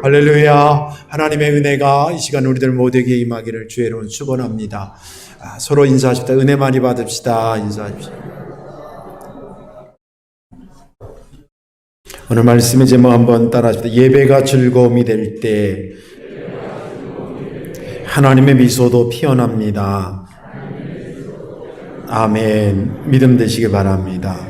할렐루야. 하나님의 은혜가 이 시간 우리들 모두에게 임하기를 주의 이름으로 축원합니다. 서로 인사하십시다. 은혜 많이 받읍시다. 인사하십시다. 오늘 말씀의 제목 한번 따라하십시다. 예배가 즐거움이 될 때 하나님의 미소도 피어납니다. 아멘. 믿음 되시기 바랍니다.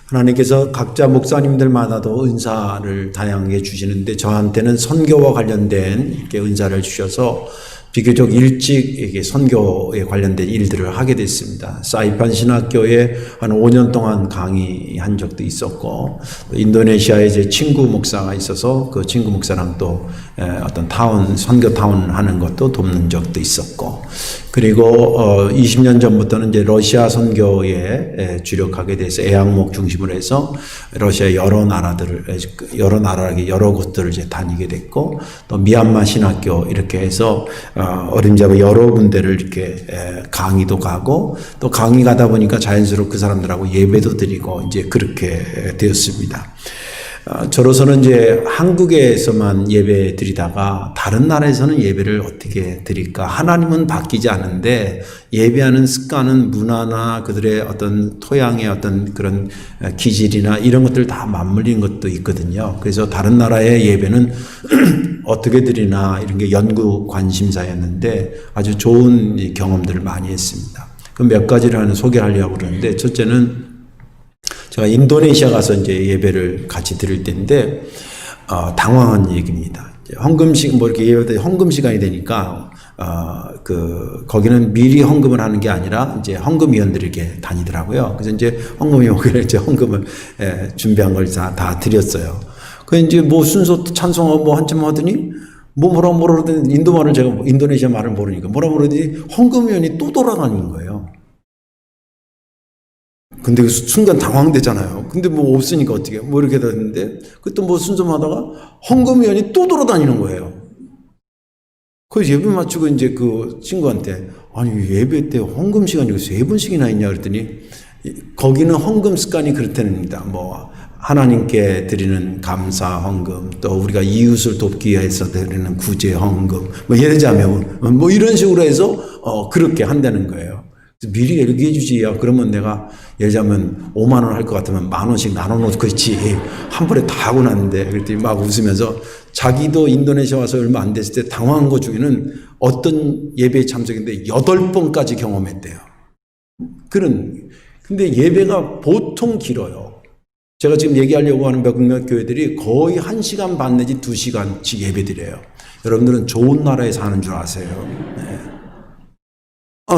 하나님께서 각자 목사님들마다도 은사를 다양하게 주시는데 저한테는 선교와 관련된 이렇게 은사를 주셔서 비교적 일찍 이게 선교에 관련된 일들을 하게 됐습니다. 사이판 신학교에 한 5년 동안 강의한 적도 있었고, 인도네시아에 제 친구 목사가 있어서 그 친구 목사랑 또 어떤 선교 타운 하는 것도 돕는 적도 있었고, 그리고 20년 전부터는 이제 러시아 선교에 주력하게 돼서 애양목 중심으로 해서 러시아 여러 곳들을 이제 다니게 됐고, 또 미얀마 신학교 이렇게 해서 어림잡아 여러 군데를 이렇게 강의도 가고, 또 강의 가다 보니까 자연스럽게 그 사람들하고 예배도 드리고 이제 그렇게 되었습니다. 저로서는 이제 한국에서만 예배 드리다가 다른 나라에서는 예배를 어떻게 드릴까? 하나님은 바뀌지 않은데 예배하는 습관은 문화나 그들의 어떤 토양의 어떤 그런 기질이나 이런 것들 다 맞물린 것도 있거든요. 그래서 다른 나라의 예배는 어떻게 드리나 이런 게 연구 관심사였는데 아주 좋은 경험들을 많이 했습니다. 그 몇 가지를 소개하려고 그러는데, 첫째는 제가 인도네시아 가서 이제 예배를 같이 드릴 때인데, 당황한 얘기입니다. 이렇게 예배 헌금 시간이 되니까, 거기는 미리 헌금을 하는 게 아니라, 이제 헌금위원들이 이렇게 다니더라고요. 그래서 이제 헌금위원들이 이제 헌금을, 준비한 걸 다 드렸어요. 그 이제 뭐 순서 찬송하고 뭐 한참 하더니, 뭐라 그러더니 인도말을 제가 인도네시아 말을 모르니까 뭐라 그러더니 헌금위원이 또 돌아다니는 거예요. 근데 그 순간 당황되잖아요. 근데 뭐 없으니까 어떻게 뭐 이렇게 됐는데, 그 또 뭐 순서하다가 헌금위원이 또 돌아다니는 거예요. 그래서 예배 마치고 이제 그 친구한테, 아니 예배 때 헌금 시간이 3번씩이나 있냐 그랬더니, 거기는 헌금 습관이 그렇답니다. 뭐 하나님께 드리는 감사 헌금, 또 우리가 이웃을 돕기 위해서 드리는 구제 헌금, 뭐 예를 들자면 뭐 이런 식으로 해서 그렇게 한다는 거예요. 미리 얘기해 주지. 그러면 내가 예를 들자면 5만 원 할 것 같으면 10,000원씩 나눠놓고 있지. 한 번에 다 하고 났는데, 그랬더니 막 웃으면서 자기도 인도네시아 와서 얼마 안 됐을 때 당황한 것 중에는 어떤 예배에 참석했는데 8번까지 경험했대요. 근데 예배가 보통 길어요. 제가 지금 얘기하려고 하는 몇몇 교회들이 거의 1시간 반 내지 2시간씩 예배 드려요. 여러분들은 좋은 나라에 사는 줄 아세요? 네.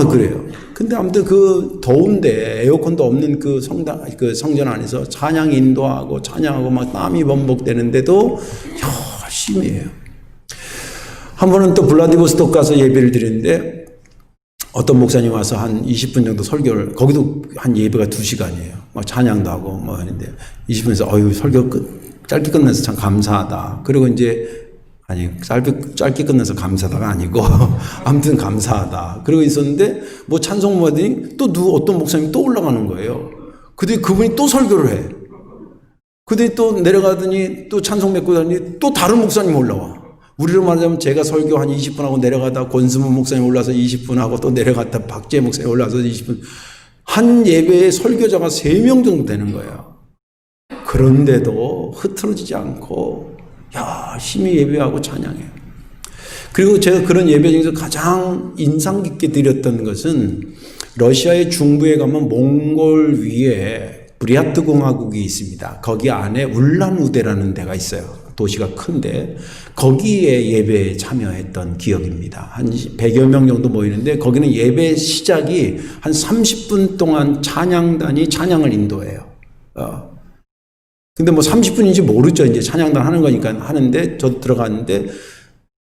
그래요. 근데 아무튼 그 더운데 에어컨도 없는 그 성전 안에서 찬양 인도하고 찬양하고 막 땀이 범벅되는데도 열심히 해요. 한 번은 또 블라디보스토크 가서 예배를 드리는데 어떤 목사님 와서 한 20분 정도 설교를, 거기도 한 예배가 2시간이에요. 막 찬양도 하고 뭐 하는데 20분에서 설교 짧게 끝내서 참 감사하다. 그리고 이제 짧게 끝내서 감사하다가 아니고, 아무튼 감사하다. 그러고 있었는데, 뭐 찬송 모으더니 어떤 목사님이 또 올라가는 거예요. 근데 그분이 또 설교를 해. 근데 또 내려가더니 또 찬송 맺고 다니 또 다른 목사님 올라와. 우리로 말하자면 제가 설교 한 20분 하고 내려가다 권수문 목사님 올라서 20분 하고 또 내려갔다 박재 목사님 올라서 20분. 한 예배에 설교자가 3명 정도 되는 거예요. 그런데도 흐트러지지 않고, 열심히 예배하고 찬양해요. 그리고 제가 그런 예배 중에서 가장 인상 깊게 드렸던 것은, 러시아의 중부에 가면 몽골 위에 브리야트 공화국이 있습니다. 거기 안에 울란우데라는 데가 있어요. 도시가 큰데 거기에 예배에 참여했던 기억입니다. 한 100여 명 정도 모이는데 거기는 예배 시작이 한 30분 동안 찬양단이 찬양을 인도해요. 근데 뭐 30분인지 모르죠. 이제 찬양단 하는 거니까 하는데, 저도 들어갔는데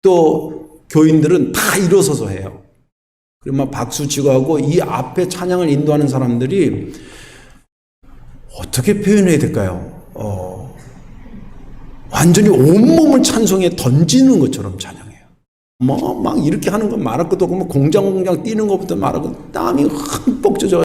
또 교인들은 다 일어서서 해요. 그리고 막 박수 치고 하고, 이 앞에 찬양을 인도하는 사람들이 어떻게 표현해야 될까요? 완전히 온몸을 찬송에 던지는 것처럼 찬양해요. 막 이렇게 하는 건 말할 것도 없고, 공장 뛰는 것부터 말하고 땀이 흠뻑 젖어.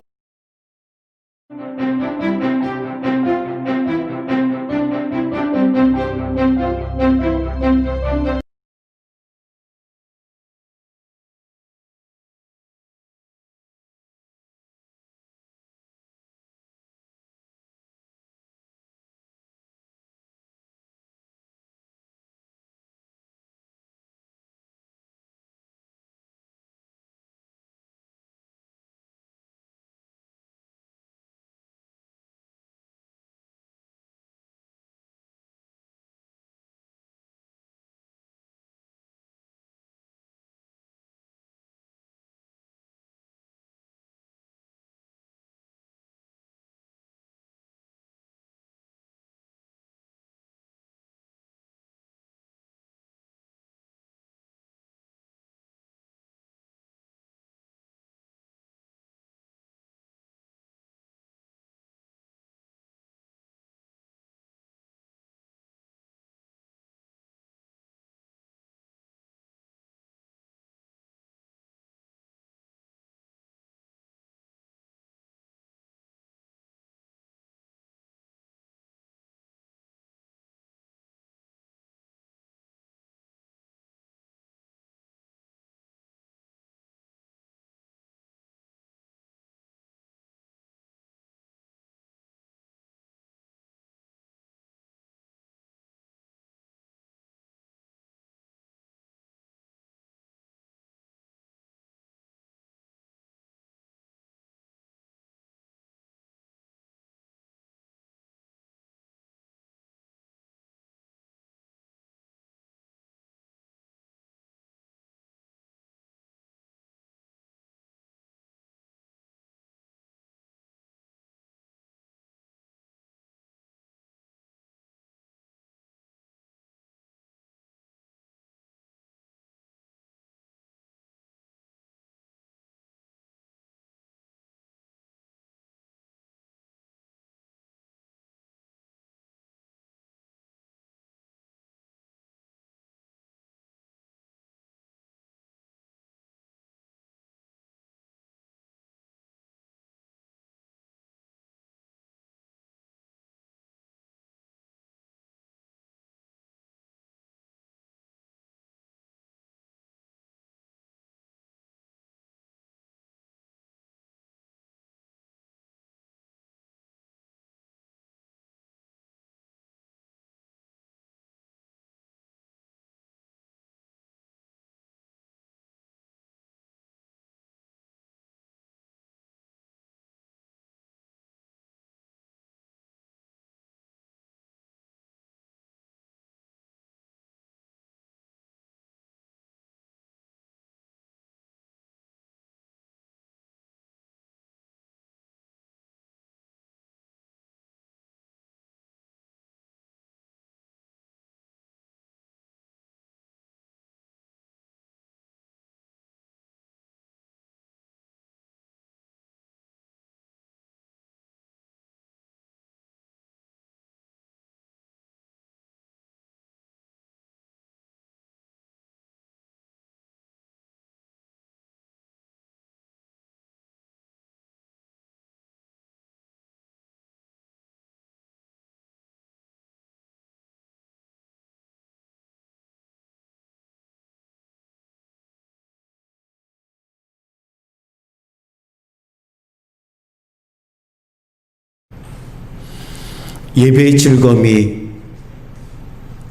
예배의 즐거움이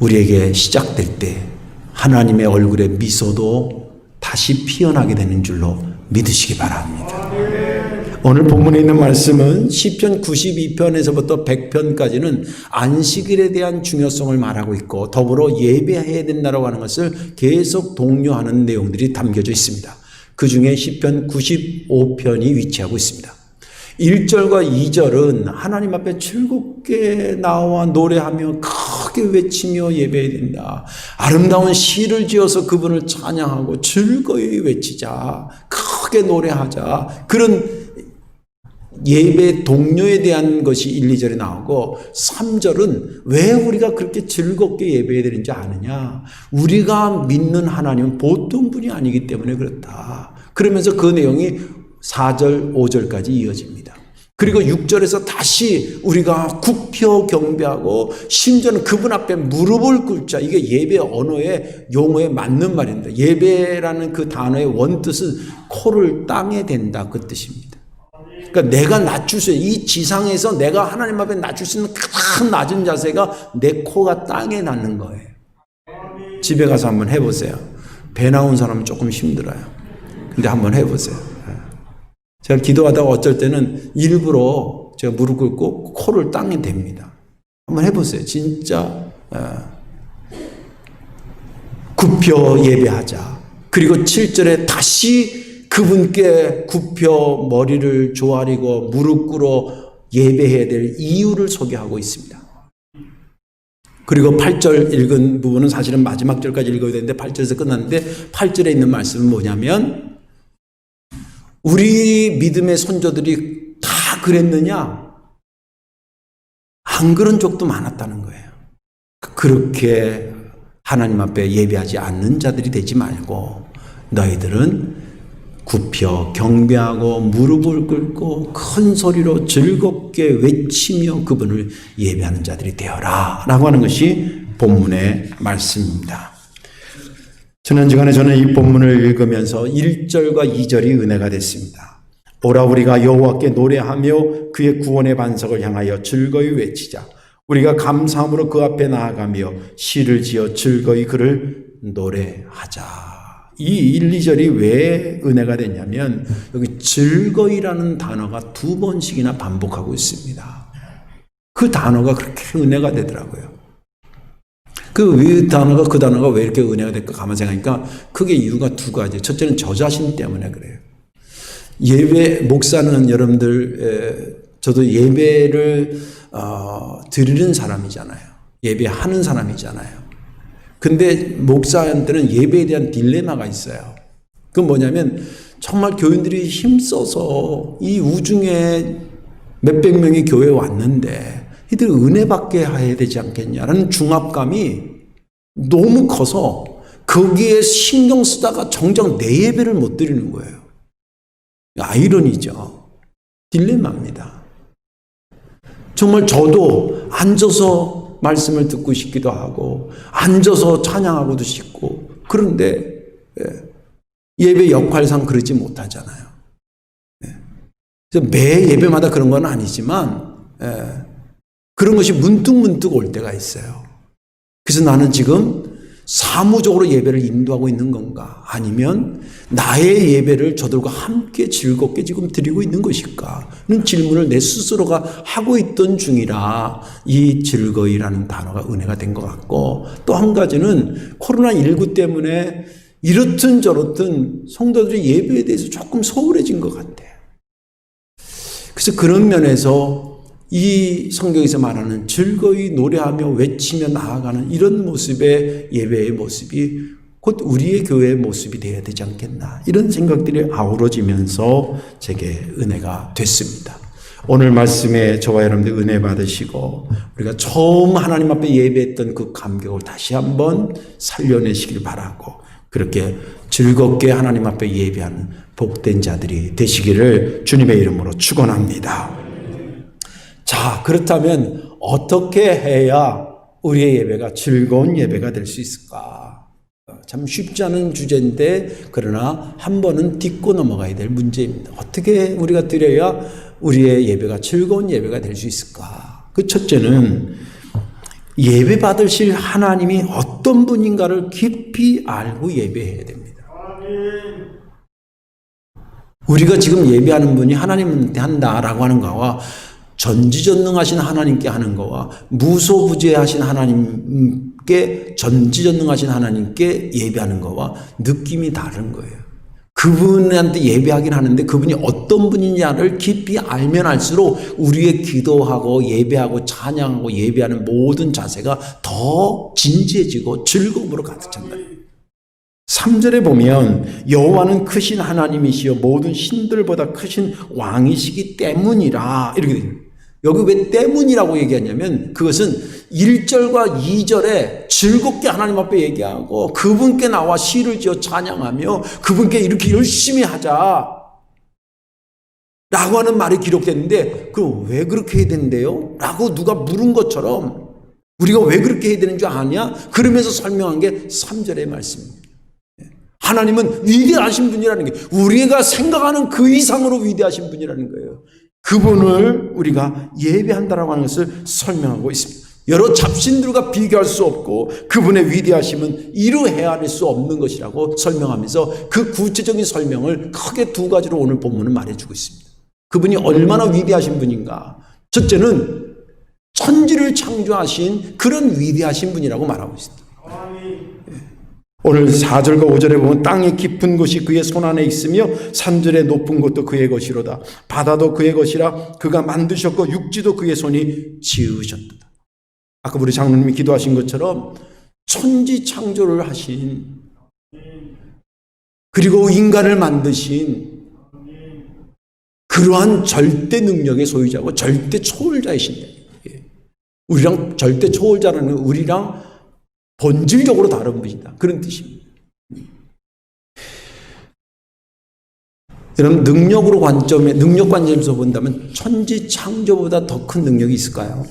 우리에게 시작될 때 하나님의 얼굴에 미소도 다시 피어나게 되는 줄로 믿으시기 바랍니다. 오늘 본문에 있는 말씀은 시편 92편에서부터 100편까지는 안식일에 대한 중요성을 말하고 있고 더불어 예배해야 된다고 하는 것을 계속 독려하는 내용들이 담겨져 있습니다. 그 중에 시편 95편이 위치하고 있습니다. 1절과 2절은 하나님 앞에 즐겁게 나와 노래하며 크게 외치며 예배해야 된다. 아름다운 시를 지어서 그분을 찬양하고 즐거이 외치자. 크게 노래하자. 그런 예배 동료에 대한 것이 1, 2절에 나오고 3절은 왜 우리가 그렇게 즐겁게 예배해야 되는지 아느냐. 우리가 믿는 하나님은 보통 분이 아니기 때문에 그렇다. 그러면서 그 내용이 4절, 5절까지 이어집니다. 그리고 6절에서 다시 우리가 굽혀 경배하고 심지어는 그분 앞에 무릎을 꿇자. 이게 예배 언어의 용어에 맞는 말입니다. 예배라는 그 단어의 원뜻은 코를 땅에 댄다 그 뜻입니다. 그러니까 내가 낮출 수 있는 이 지상에서 내가 하나님 앞에 낮출 수 있는 가장 낮은 자세가 내 코가 땅에 닿는 거예요. 집에 가서 한번 해보세요. 배 나온 사람은 조금 힘들어요. 근데 한번 해보세요. 제가 기도하다가 어쩔 때는 일부러 제가 무릎 꿇고 코를 땅에 댑니다. 한번 해보세요. 진짜 굽혀 예배하자. 그리고 7절에 다시 그분께 굽혀 머리를 조아리고 무릎 꿇어 예배해야 될 이유를 소개하고 있습니다. 그리고 8절 읽은 부분은 사실은 마지막 절까지 읽어야 되는데 8절에서 끝났는데 8절에 있는 말씀은 뭐냐면 우리 믿음의 선조들이 다 그랬느냐? 안 그런 적도 많았다는 거예요. 그렇게 하나님 앞에 예배하지 않는 자들이 되지 말고 너희들은 굽혀 경배하고 무릎을 꿇고 큰 소리로 즐겁게 외치며 그분을 예배하는 자들이 되어라 라고 하는 것이 본문의 말씀입니다. 지난 시간에 저는 이 본문을 읽으면서 1절과 2절이 은혜가 됐습니다. 오라 우리가 여호와께 노래하며 그의 구원의 반석을 향하여 즐거이 외치자. 우리가 감사함으로 그 앞에 나아가며 시를 지어 즐거이 그를 노래하자. 이 1, 2절이 왜 은혜가 됐냐면 여기 즐거이라는 단어가 2번씩이나 반복하고 있습니다. 그 단어가 그렇게 은혜가 되더라고요. 그 단어가 왜 이렇게 은혜가 될까 가만 생각하니까 크게 이유가 2가지. 첫째는 저 자신 때문에 그래요. 예배 목사는 여러분들 저도 예배를 드리는 사람이잖아요. 예배하는 사람이잖아요. 근데 목사한테는 예배에 대한 딜레마가 있어요. 그건 뭐냐면 정말 교인들이 힘써서 이 우중에 몇백 명의 교회에 왔는데 이들 은혜 받게 해야 되지 않겠냐라는 중압감이 너무 커서 거기에 신경 쓰다가 정작 내 예배를 못 드리는 거예요. 아이러니죠. 딜레마입니다. 정말 저도 앉아서 말씀을 듣고 싶기도 하고 앉아서 찬양하고도 싶고 그런데 예배 역할상 그러지 못하잖아요. 매 예배마다 그런 건 아니지만 그런 것이 문득문득 올 때가 있어요. 그래서 나는 지금 사무적으로 예배를 인도하고 있는 건가? 아니면 나의 예배를 저들과 함께 즐겁게 지금 드리고 있는 것일까? 는 질문을 내 스스로가 하고 있던 중이라 이 즐거이라는 단어가 은혜가 된 것 같고 또 한 가지는 코로나19 때문에 이렇든 저렇든 성도들의 예배에 대해서 조금 소홀해진 것 같아요. 그래서 그런 면에서 이 성경에서 말하는 즐거이 노래하며 외치며 나아가는 이런 모습의 예배의 모습이 곧 우리의 교회의 모습이 되어야 되지 않겠나 이런 생각들이 아우러지면서 제게 은혜가 됐습니다. 오늘 말씀에 저와 여러분들 은혜 받으시고 우리가 처음 하나님 앞에 예배했던 그 감격을 다시 한번 살려내시길 바라고 그렇게 즐겁게 하나님 앞에 예배하는 복된 자들이 되시기를 주님의 이름으로 축원합니다. 자, 그렇다면 어떻게 해야 우리의 예배가 즐거운 예배가 될 수 있을까? 참 쉽지 않은 주제인데 그러나 한 번은 딛고 넘어가야 될 문제입니다. 어떻게 우리가 드려야 우리의 예배가 즐거운 예배가 될 수 있을까? 그 첫째는 예배 받으실 하나님이 어떤 분인가를 깊이 알고 예배해야 됩니다. 우리가 지금 예배하는 분이 하나님한테 한다라고 하는 거와 전지전능하신 하나님께 하는 거와 무소부재하신 하나님께 전지전능하신 하나님께 예배하는 거와 느낌이 다른 거예요. 그분한테 예배하긴 하는데 그분이 어떤 분이냐를 깊이 알면 알수록 우리의 기도하고 예배하고 찬양하고 예배하는 모든 자세가 더 진지해지고 즐거움으로 가득 찬다. 3절에 보면 여호와는 크신 하나님이시여 모든 신들보다 크신 왕이시기 때문이라 이렇게 돼요. 여기 왜 때문이라고 얘기하냐면 그것은 1절과 2절에 즐겁게 하나님 앞에 얘기하고 그분께 나와 시를 지어 찬양하며 그분께 이렇게 열심히 하자 라고 하는 말이 기록됐는데 그럼 왜 그렇게 해야 된대요? 라고 누가 물은 것처럼 우리가 왜 그렇게 해야 되는 줄 아냐? 그러면서 설명한 게 3절의 말씀입니다. 하나님은 위대하신 분이라는 게 우리가 생각하는 그 이상으로 위대하신 분이라는 거예요. 그분을 우리가 예배한다라고 하는 것을 설명하고 있습니다. 여러 잡신들과 비교할 수 없고 그분의 위대하심은 이루 헤아릴 수 없는 것이라고 설명하면서 그 구체적인 설명을 크게 두 가지로 오늘 본문은 말해주고 있습니다. 그분이 얼마나 위대하신 분인가. 첫째는 천지를 창조하신 그런 위대하신 분이라고 말하고 있습니다. 오늘 4절과 5절에 보면 땅의 깊은 곳이 그의 손 안에 있으며 산들의 높은 곳도 그의 것이로다. 바다도 그의 것이라 그가 만드셨고 육지도 그의 손이 지으셨다. 아까 우리 장로님이 기도하신 것처럼 천지 창조를 하신 그리고 인간을 만드신 그러한 절대 능력의 소유자고 절대 초월자이신다. 우리랑 절대 초월자라는 우리랑 본질적으로 다른 분이다. 그런 뜻입니다. 여러분 능력 관점에서 본다면 천지 창조보다 더 큰 능력이 있을까요?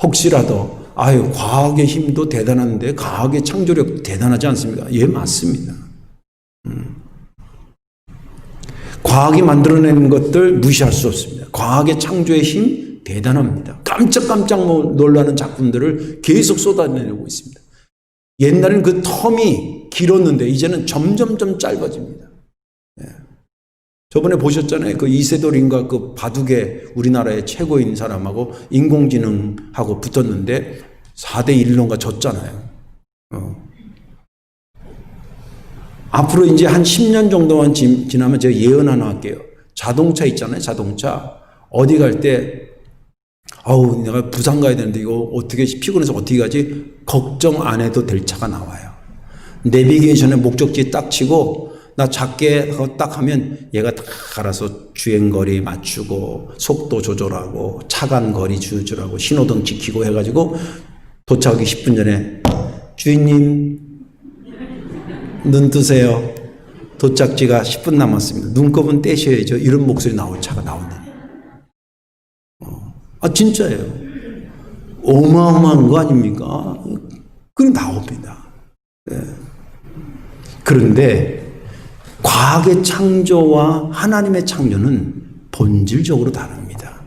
혹시라도 과학의 힘도 대단한데 과학의 창조력 대단하지 않습니까? 예, 맞습니다. 과학이 만들어내는 것들 무시할 수 없습니다. 과학의 창조의 힘 대단합니다. 깜짝깜짝 놀라는 작품들을 계속 쏟아내고 있습니다. 옛날에는 그 텀이 길었는데 이제는 점점점 짧아집니다. 예. 저번에 보셨잖아요. 그 이세돌인가 그 바둑의 우리나라의 최고인 사람하고 인공지능하고 붙었는데 4대 1로인가 졌잖아요. 앞으로 이제 한 10년 정도만 지나면 제가 예언 하나 할게요. 자동차 있잖아요. 자동차. 어디 갈 때 내가 부산 가야 되는데 이거 어떻게 피곤해서 어떻게 가지? 걱정 안 해도 될 차가 나와요. 내비게이션에 목적지 딱 치고 나 작게 딱 하면 얘가 다 알아서 주행거리 맞추고 속도 조절하고 차간 거리 조절하고 신호등 지키고 해가지고 도착하기 10분 전에 주인님 눈 뜨세요. 도착지가 10분 남았습니다. 눈곱은 떼셔야죠. 이런 목소리 나올 차가 나온다. 진짜예요. 어마어마한 거 아닙니까? 그럼 나옵니다. 네. 그런데 과학의 창조와 하나님의 창조는 본질적으로 다릅니다.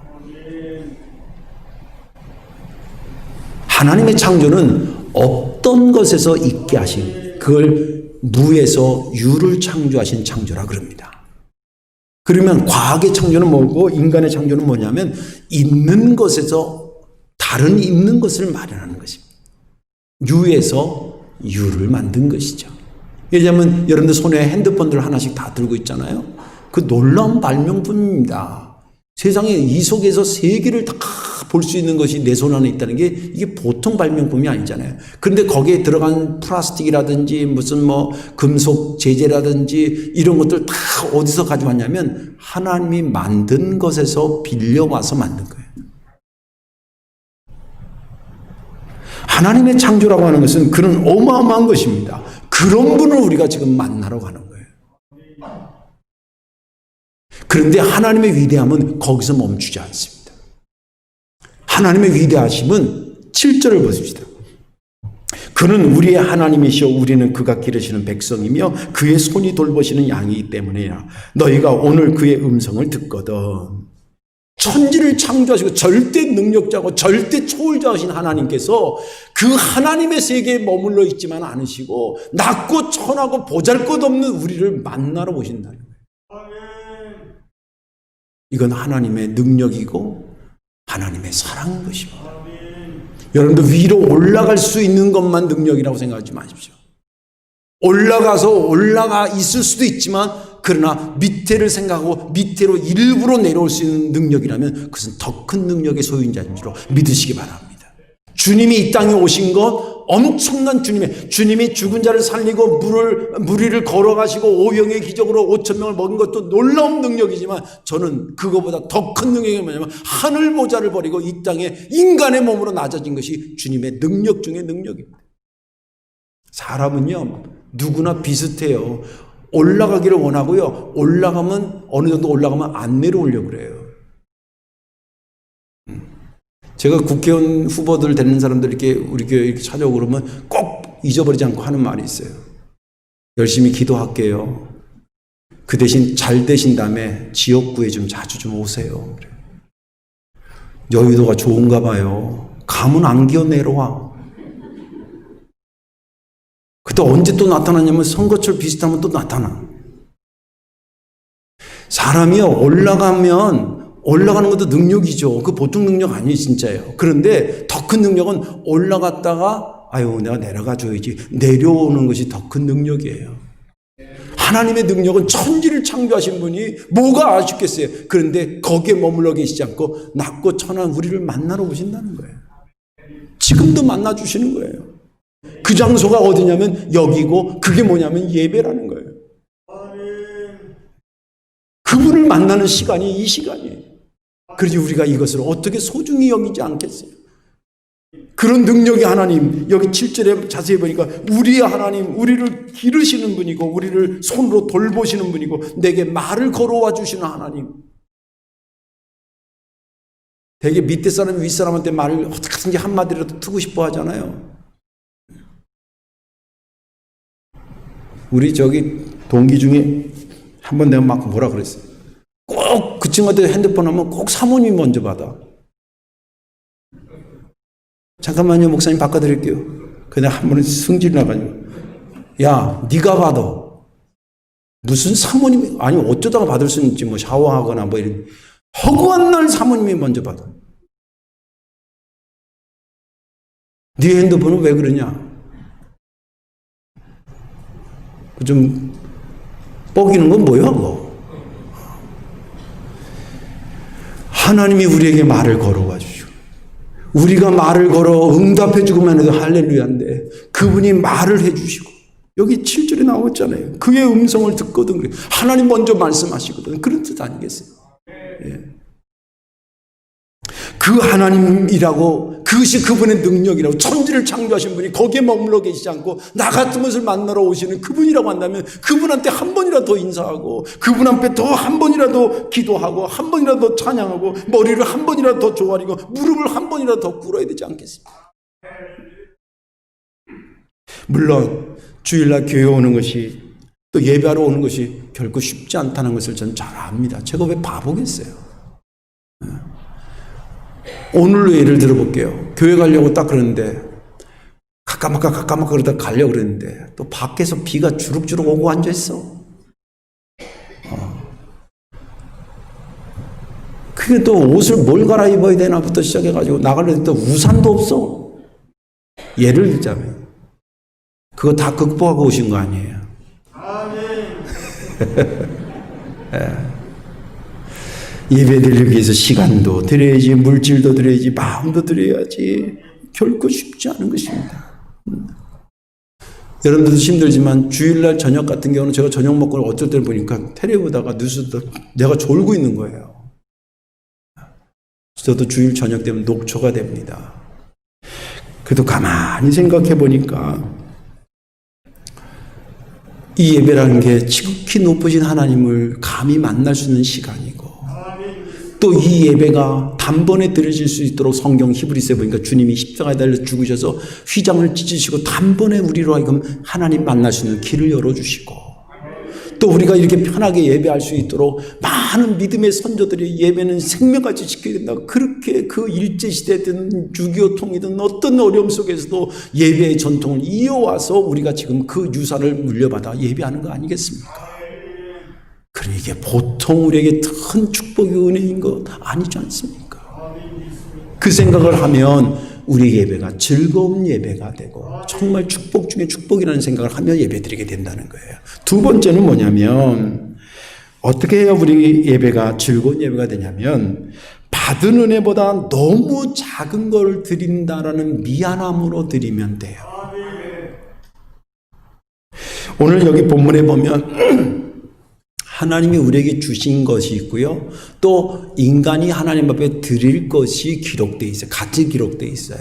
하나님의 창조는 없던 것에서 있게 하신 그걸 무에서 유를 창조하신 창조라 그럽니다. 그러면 과학의 창조는 뭐고 인간의 창조는 뭐냐면 있는 것에서 다른 있는 것을 마련하는 것입니다. 유에서 유를 만든 것이죠. 왜냐하면 여러분들 손에 핸드폰들 하나씩 다 들고 있잖아요. 그 놀라운 발명품입니다. 세상에 이 속에서 세계를 다 볼 수 있는 것이 내 손 안에 있다는 게 이게 보통 발명품이 아니잖아요. 그런데 거기에 들어간 플라스틱이라든지 무슨 금속 제재라든지 이런 것들 다 어디서 가져왔냐면 하나님이 만든 것에서 빌려와서 만든 거예요. 하나님의 창조라고 하는 것은 그런 어마어마한 것입니다. 그런 분을 우리가 지금 만나러 가는 거예요. 그런데 하나님의 위대함은 거기서 멈추지 않습니다. 하나님의 위대하심은 7절을 보십시다. 그는 우리의 하나님이시여 우리는 그가 기르시는 백성이며 그의 손이 돌보시는 양이기 때문이라. 너희가 오늘 그의 음성을 듣거든. 천지를 창조하시고 절대 능력자고 절대 초월자이신 하나님께서 그 하나님의 세계에 머물러 있지만 않으시고 낮고 천하고 보잘것없는 우리를 만나러 오신다는 거예요. 이건 하나님의 능력이고 하나님의 사랑인 것입니다. 여러분들 위로 올라갈 수 있는 것만 능력이라고 생각하지 마십시오. 올라가 있을 수도 있지만 그러나 밑에를 생각하고 밑으로 일부러 내려올 수 있는 능력이라면 그것은 더 큰 능력의 소유자인 줄 믿으시기 바랍니다. 주님이 이 땅에 오신 것 엄청난 주님이 죽은 자를 살리고 무리를 걸어가시고 오병의 기적으로 5,000명을 먹인 것도 놀라운 능력이지만 저는 그거보다 더 큰 능력이 뭐냐면 하늘 보좌를 버리고 이 땅에 인간의 몸으로 낮아진 것이 주님의 능력 중의 능력입니다. 사람은요 누구나 비슷해요. 올라가기를 원하고요. 올라가면 어느 정도 올라가면 안 내려오려고 그래요. 제가 국회의원 후보들 되는 사람들 이렇게 우리 교회 이렇게 찾아오고 그러면 꼭 잊어버리지 않고 하는 말이 있어요. 열심히 기도할게요. 그 대신 잘 되신 다음에 지역구에 좀 자주 좀 오세요. 그래요. 여의도가 좋은가 봐요. 가면 안 기어 내려와. 그때 언제 또 나타나냐면 선거철 비슷하면 또 나타나. 사람이요 올라가는 것도 능력이죠. 그 보통 능력 아니에요 진짜예요. 그런데 더 큰 능력은 올라갔다가 아유 내가 내려가 줘야지 내려오는 것이 더 큰 능력이에요. 하나님의 능력은 천지를 창조하신 분이 뭐가 아쉽겠어요. 그런데 거기에 머물러 계시지 않고 낮고 천한 우리를 만나러 오신다는 거예요. 지금도 만나주시는 거예요. 그 장소가 어디냐면 여기고 그게 뭐냐면 예배라는 거예요. 그분을 만나는 시간이 이 시간이에요. 그러지 우리가 이것을 어떻게 소중히 여기지 않겠어요? 그런 능력이 하나님 여기 7절에 자세히 보니까 우리의 하나님 우리를 기르시는 분이고 우리를 손으로 돌보시는 분이고 내게 말을 걸어와 주시는 하나님. 되게 밑에 사람 윗사람한테 말을 어떻게든지 한마디라도 트고 싶어 하잖아요. 우리 저기 동기 중에 한번 내가 막 뭐라 그랬어요. 꼭 그 친구한테 핸드폰 하면 꼭 사모님이 먼저 받아. 잠깐만요 목사님 바꿔드릴게요. 그냥 한 번은 승질 나가지고 야 네가 받아. 무슨 사모님이 아니 어쩌다가 받을 수 있지 뭐 샤워하거나 뭐 이런 허구한 날 사모님이 먼저 받아. 네 핸드폰은 왜 그러냐. 좀 뻐기는 건 뭐야 그거. 하나님이 우리에게 말을 걸어와 주시고 우리가 말을 걸어 응답해 주고만 해도 할렐루야인데 그분이 말을 해 주시고 여기 7절에 나왔잖아요. 그의 음성을 듣거든 그래. 하나님 먼저 말씀하시거든. 그런 뜻 아니겠어요? 예. 그 하나님이라고 그것이 그분의 능력이라고 천지를 창조하신 분이 거기에 머물러 계시지 않고 나 같은 것을 만나러 오시는 그분이라고 한다면 그분한테 한 번이라도 더 인사하고 그분 앞에 더 한 번이라도 기도하고 한 번이라도 찬양하고 머리를 한 번이라도 더 조아리고 무릎을 한 번이라도 더 꿇어야 되지 않겠습니까? 물론 주일날 교회 오는 것이 또 예배하러 오는 것이 결코 쉽지 않다는 것을 저는 잘 압니다. 제가 왜 바보겠어요? 오늘로 예를 들어볼게요. 교회 가려고 딱 그러는데 가까마까 그러다 가려고 그랬는데 또 밖에서 비가 주룩주룩 오고 앉아있어. 그게 또 옷을 뭘 갈아입어야 되나부터 시작해가지고 나가려는데 또 우산도 없어. 예를 들자면 그거 다 극복하고 오신 거 아니에요? 네. 예배드리기 위해서 시간도 드려야지 물질도 드려야지 마음도 드려야지 결코 쉽지 않은 것입니다. 여러분들도 힘들지만 주일날 저녁 같은 경우는 제가 저녁 먹고 어쩔 때는 보니까 테레비 보다가 뉴스도 내가 졸고 있는 거예요. 저도 주일 저녁 되면 녹초가 됩니다. 그래도 가만히 생각해 보니까 이 예배라는 게 지극히 높으신 하나님을 감히 만날 수 있는 시간이고 또 이 예배가 단번에 드려질 수 있도록 성경 히브리서에 보니까 주님이 십자가에 달려 죽으셔서 휘장을 찢으시고 단번에 우리로 하여금 하나님 만날 수 있는 길을 열어주시고 또 우리가 이렇게 편하게 예배할 수 있도록 많은 믿음의 선조들이 예배는 생명같이 지켜야 된다. 그렇게 그 일제시대든 6.25 통이든 어떤 어려움 속에서도 예배의 전통을 이어와서 우리가 지금 그 유산을 물려받아 예배하는 거 아니겠습니까? 그래 이게 보통 우리에게 큰 축복의 은혜인 것 아니지 않습니까? 그 생각을 하면 우리 예배가 즐거운 예배가 되고 정말 축복 중에 축복이라는 생각을 하며 예배드리게 된다는 거예요. 두 번째는 뭐냐면 어떻게 해야 우리 예배가 즐거운 예배가 되냐면 받은 은혜보다 너무 작은 걸 드린다라는 미안함으로 드리면 돼요. 오늘 여기 본문에 보면 하나님이 우리에게 주신 것이 있고요. 또 인간이 하나님 앞에 드릴 것이 기록되어 있어요. 같이 기록되어 있어요.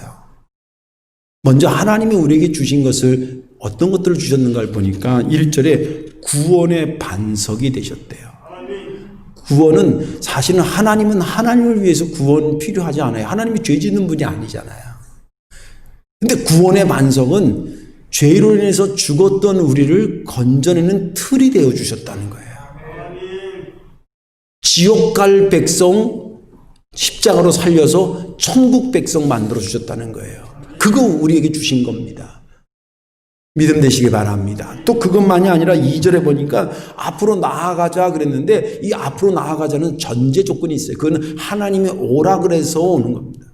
먼저 하나님이 우리에게 주신 것을 어떤 것들을 주셨는가를 보니까 1절에 구원의 반석이 되셨대요. 구원은 사실은 하나님은 하나님을 위해서 구원 필요하지 않아요. 하나님이 죄 짓는 분이 아니잖아요. 근데 구원의 반석은 죄로 인해서 죽었던 우리를 건져내는 틀이 되어 주셨다는 거예요. 지옥 갈 백성 십자가로 살려서 천국 백성 만들어 주셨다는 거예요. 그거 우리에게 주신 겁니다. 믿음 되시기 바랍니다. 또 그것만이 아니라 2절에 보니까 앞으로 나아가자 그랬는데 이 앞으로 나아가자는 전제 조건이 있어요. 그건 하나님이 오라 그래서 오는 겁니다.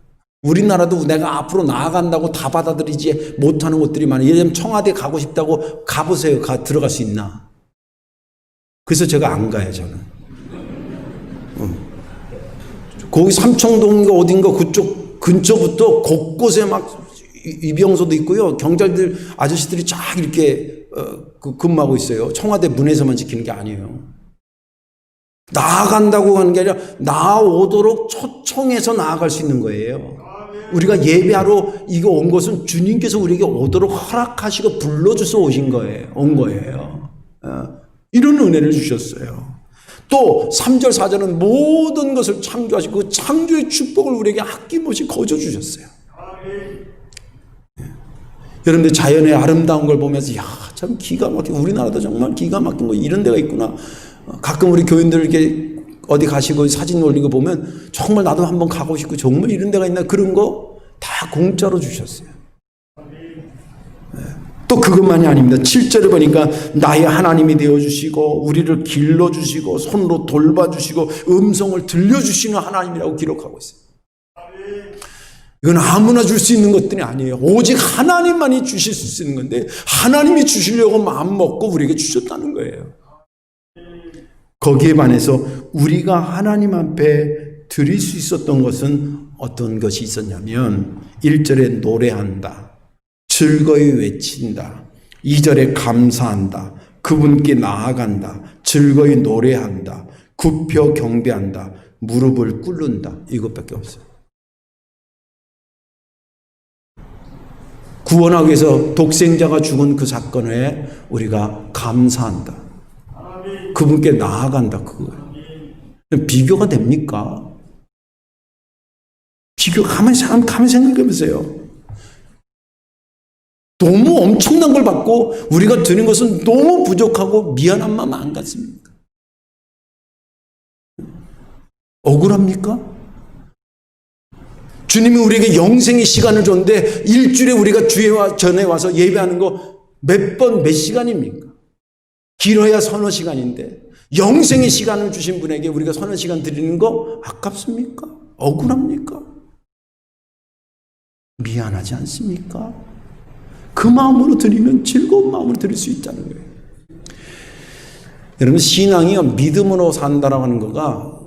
우리나라도 내가 앞으로 나아간다고 다 받아들이지 못하는 곳들이 많아요. 예를 들면 청와대 가고 싶다고 가보세요. 들어갈 수 있나? 그래서 제가 안 가요, 저는. 거기 삼청동인가 어딘가 그쪽 근처부터 곳곳에 막 이병소도 있고요. 경찰들 아저씨들이 쫙 이렇게 근무하고 있어요. 청와대 문에서만 지키는 게 아니에요. 나아간다고 하는 게 아니라 나아오도록 초청해서 나아갈 수 있는 거예요. 우리가 예배하러 이거 온 것은 주님께서 우리에게 오도록 허락하시고 불러주셔서 오신 거예요. 온 거예요. 이런 은혜를 주셨어요. 또 3절 4절은 모든 것을 창조하시고 그 창조의 축복을 우리에게 아낌없이 거저 주셨어요. 여러분들 자연의 아름다운 걸 보면서 참 기가 막히고 우리나라도 정말 기가 막힌 거 이런 데가 있구나. 가끔 우리 교인들 이렇게 어디 가시고 사진 올린 거 보면 정말 나도 한번 가고 싶고 정말 이런 데가 있나 그런 거 다 공짜로 주셨어요. 또 그것만이 아닙니다. 7절에 보니까 나의 하나님이 되어주시고 우리를 길러주시고 손으로 돌봐주시고 음성을 들려주시는 하나님이라고 기록하고 있어요. 이건 아무나 줄 수 있는 것들이 아니에요. 오직 하나님만이 주실 수 있는 건데 하나님이 주시려고 마음 먹고 우리에게 주셨다는 거예요. 거기에 반해서 우리가 하나님 앞에 드릴 수 있었던 것은 어떤 것이 있었냐면 1절에 노래한다. 즐거이 외친다. 2절에 감사한다. 그분께 나아간다. 즐거이 노래한다. 굽혀 경배한다. 무릎을 꿇는다. 이것밖에 없어요. 구원하기 위해서 독생자가 죽은 그 사건에 우리가 감사한다. 그분께 나아간다. 그거예요. 비교가 됩니까? 가만히 생각해보세요. 너무 엄청난 걸 받고 우리가 드는 것은 너무 부족하고 미안한 마음 안 같습니까? 억울합니까? 주님이 우리에게 영생의 시간을 줬는데 일주일에 우리가 주에 전에 와서 예배하는 거 몇 번 몇 시간입니까? 길어야 서너 시간인데 영생의 시간을 주신 분에게 우리가 서너 시간 드리는 거 아깝습니까? 억울합니까? 미안하지 않습니까? 그 마음으로 드리면 즐거운 마음으로 드릴 수 있다는 거예요. 여러분 신앙이요 믿음으로 산다라고 하는 거가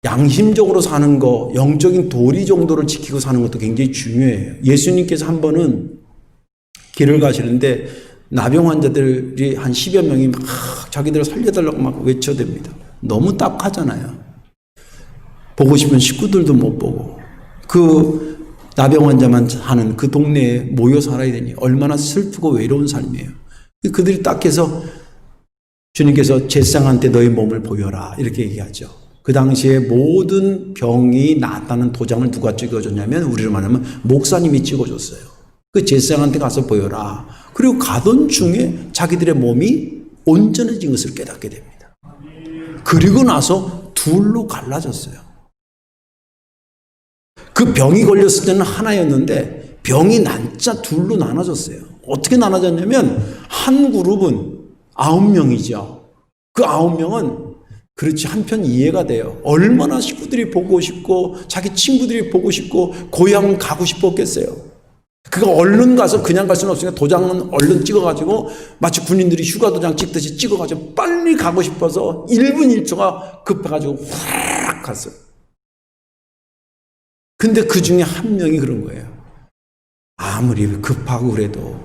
양심적으로 사는 거 영적인 도리 정도를 지키고 사는 것도 굉장히 중요해요. 예수님께서 한 번은 길을 가시는데 나병 환자들이 한 10여 명이 막 자기들을 살려달라고 막 외쳐댑니다. 너무 딱하잖아요. 보고 싶은 식구들도 못 보고 그 나병 환자만 하는 그 동네에 모여 살아야 되니 얼마나 슬프고 외로운 삶이에요. 그들이 딱해서 주님께서 제상한테 너의 몸을 보여라 이렇게 얘기하죠. 그 당시에 모든 병이 낫다는 도장을 누가 찍어줬냐면 우리로 말하면 목사님이 찍어줬어요. 그 제상한테 가서 보여라. 그리고 가던 중에 자기들의 몸이 온전해진 것을 깨닫게 됩니다. 그리고 나서 둘로 갈라졌어요. 그 병이 걸렸을 때는 하나였는데 병이 난자 둘로 나눠졌어요. 어떻게 나눠졌냐면 한 그룹은 9명이죠. 그 9명은 그렇지 한편 이해가 돼요. 얼마나 식구들이 보고 싶고 자기 친구들이 보고 싶고 고향 가고 싶었겠어요. 그가 얼른 가서 그냥 갈 수는 없으니까 도장은 얼른 찍어가지고 마치 군인들이 휴가 도장 찍듯이 찍어가지고 빨리 가고 싶어서 1분 1초가 급해가지고 확 갔어요. 근데 그 중에 한 명이 그런 거예요. 아무리 급하고 그래도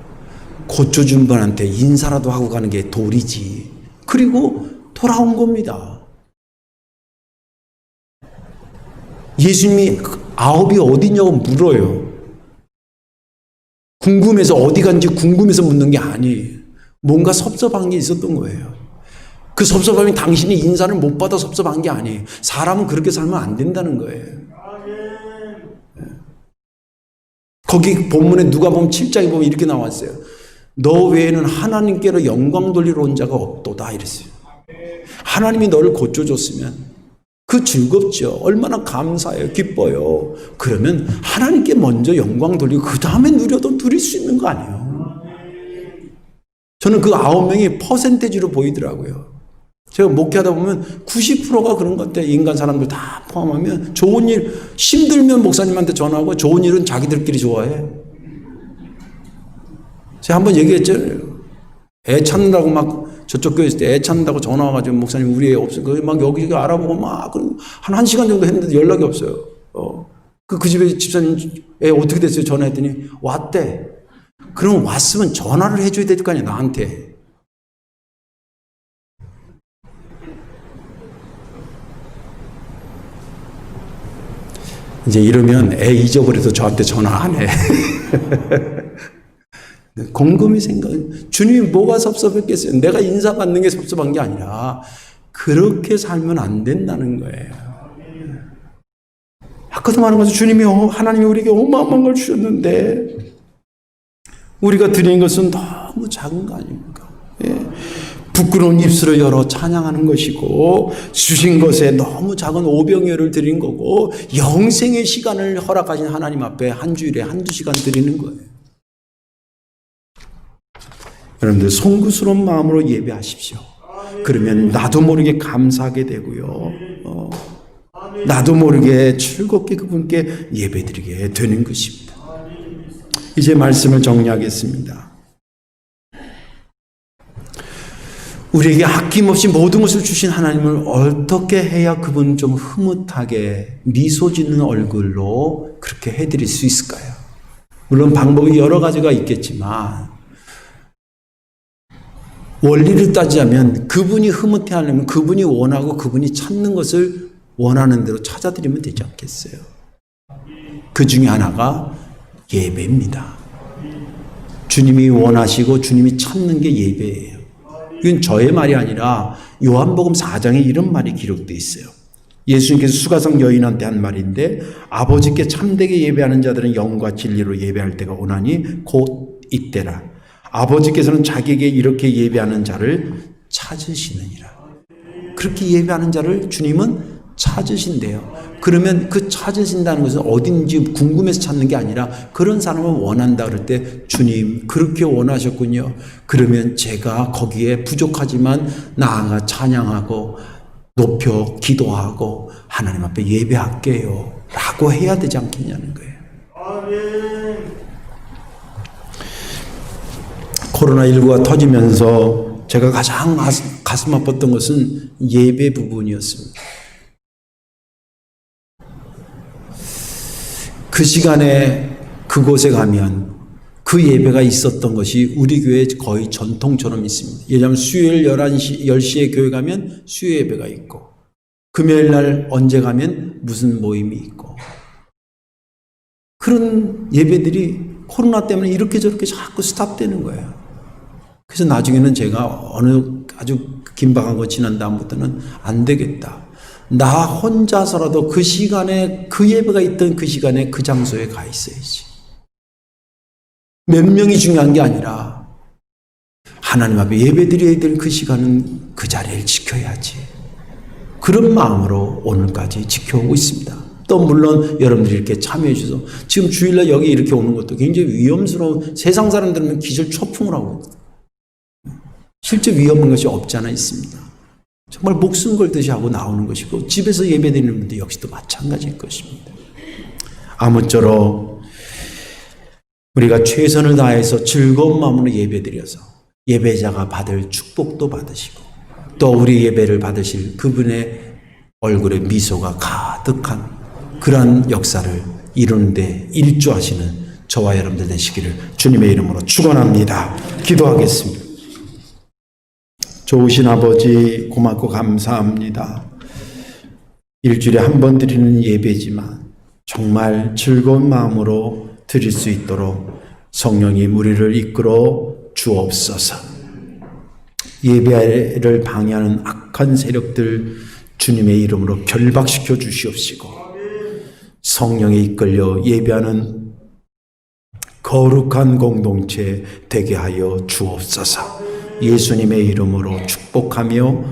고쳐준 분한테 인사라도 하고 가는 게 도리지. 그리고 돌아온 겁니다. 예수님이 9이 어디냐고 물어요. 궁금해서 어디 간지 궁금해서 묻는 게 아니에요. 뭔가 섭섭한 게 있었던 거예요. 그 섭섭함이 당신이 인사를 못 받아 섭섭한 게 아니에요. 사람은 그렇게 살면 안 된다는 거예요. 거기 본문에 누가복음 7장에 보면 이렇게 나왔어요. 너 외에는 하나님께로 영광 돌리러 온 자가 없도다 이랬어요. 하나님이 너를 고쳐줬으면 그 즐겁죠. 얼마나 감사해요. 기뻐요. 그러면 하나님께 먼저 영광 돌리고 그 다음에 누려도 누릴 수 있는 거 아니에요. 저는 그 9명이 퍼센테지로 보이더라고요. 제가 목회하다 보면 90%가 그런 것 같아요. 인간 사람들 다 포함하면 좋은 일, 힘들면 목사님한테 전화하고 좋은 일은 자기들끼리 좋아해. 제가 한번 얘기했잖아요. 애 찾는다고 막 저쪽 교회 있을 때 애 찾는다고 전화 와가지고 목사님 우리 애 없어요. 막 여기저기 알아보고 막 한 1시간 정도 했는데 연락이 없어요. 그 집에 집사님 애 어떻게 됐어요? 전화했더니 왔대. 그럼 왔으면 전화를 해줘야 될 거 아니야 나한테. 이제 이러면 애 잊어버려도 저한테 전화 안 해. 곰곰이 생각해. 주님이 뭐가 섭섭했겠어요? 내가 인사받는 게 섭섭한 게 아니라 그렇게 살면 안 된다는 거예요. 아까도 말한 것처럼 주님이 하나님이 우리에게 어마어마한 걸 주셨는데 우리가 드린 것은 너무 작은 거 아닙니까? 예. 부끄러운 입술을 열어 찬양하는 것이고 주신 것에 너무 작은 오병이어를 드린 거고 영생의 시간을 허락하신 하나님 앞에 한 주일에 한두 시간 드리는 거예요. 여러분들 송구스러운 마음으로 예배하십시오. 그러면 나도 모르게 감사하게 되고요. 나도 모르게 즐겁게 그분께 예배드리게 되는 것입니다. 이제 말씀을 정리하겠습니다. 우리에게 아낌없이 모든 것을 주신 하나님을 어떻게 해야 그분 좀 흐뭇하게 미소 짓는 얼굴로 그렇게 해드릴 수 있을까요? 물론 방법이 여러 가지가 있겠지만 원리를 따지자면 그분이 흐뭇해하려면 그분이 원하고 그분이 찾는 것을 원하는 대로 찾아드리면 되지 않겠어요? 그 중에 하나가 예배입니다. 주님이 원하시고 주님이 찾는 게 예배예요. 이건 저의 말이 아니라 요한복음 4장에 이런 말이 기록되어 있어요. 예수님께서 수가성 여인한테 한 말인데 아버지께 참되게 예배하는 자들은 영과 진리로 예배할 때가 오나니 곧 이때라. 아버지께서는 자기에게 이렇게 예배하는 자를 찾으시느니라. 그렇게 예배하는 자를 주님은 찾으신대요. 그러면 그 찾으신다는 것은 어딘지 궁금해서 찾는 게 아니라 그런 사람을 원한다 그럴 때 주님 그렇게 원하셨군요. 그러면 제가 거기에 부족하지만 나아가 찬양하고 높여 기도하고 하나님 앞에 예배할게요 라고 해야 되지 않겠냐는 거예요. 코로나19가 터지면서 제가 가장 가슴 아팠던 것은 예배 부분이었습니다. 그 시간에 그곳에 가면 그 예배가 있었던 것이 우리 교회에 거의 전통처럼 있습니다. 예를 들면 수요일 11시, 10시에 교회 가면 수요 예배가 있고 금요일 날 언제 가면 무슨 모임이 있고 그런 예배들이 코로나 때문에 이렇게 저렇게 자꾸 스탑되는 거예요. 그래서 나중에는 제가 어느 아주 긴박한 거 지난 다음부터는 안 되겠다. 나 혼자서라도 그 시간에 그 예배가 있던 그 시간에 그 장소에 가 있어야지. 몇 명이 중요한 게 아니라 하나님 앞에 예배드려야 될 그 시간은 그 자리를 지켜야지. 그런 마음으로 오늘까지 지켜오고 있습니다. 또 물론 여러분들이 이렇게 참여해 주셔서 지금 주일날 여기 이렇게 오는 것도 굉장히 위험스러운, 세상 사람들은 기절 초풍을 하고 실제 위험한 것이 없지 않아 있습니다. 정말 목숨 걸듯이 하고 나오는 것이고 집에서 예배드리는 분들 역시도 마찬가지일 것입니다. 아무쪼록 우리가 최선을 다해서 즐거운 마음으로 예배드려서 예배자가 받을 축복도 받으시고 또 우리 예배를 받으실 그분의 얼굴에 미소가 가득한 그러한 역사를 이루는데 일조하시는 저와 여러분들 되시기를 주님의 이름으로 축원합니다. 기도하겠습니다. 좋으신 아버지 고맙고 감사합니다. 일주일에 한 번 드리는 예배지만 정말 즐거운 마음으로 드릴 수 있도록 성령이 우리를 이끌어 주옵소서. 예배를 방해하는 악한 세력들 주님의 이름으로 결박시켜 주시옵시고 성령에 이끌려 예배하는 거룩한 공동체 되게 하여 주옵소서. 예수님의 이름으로 축복하며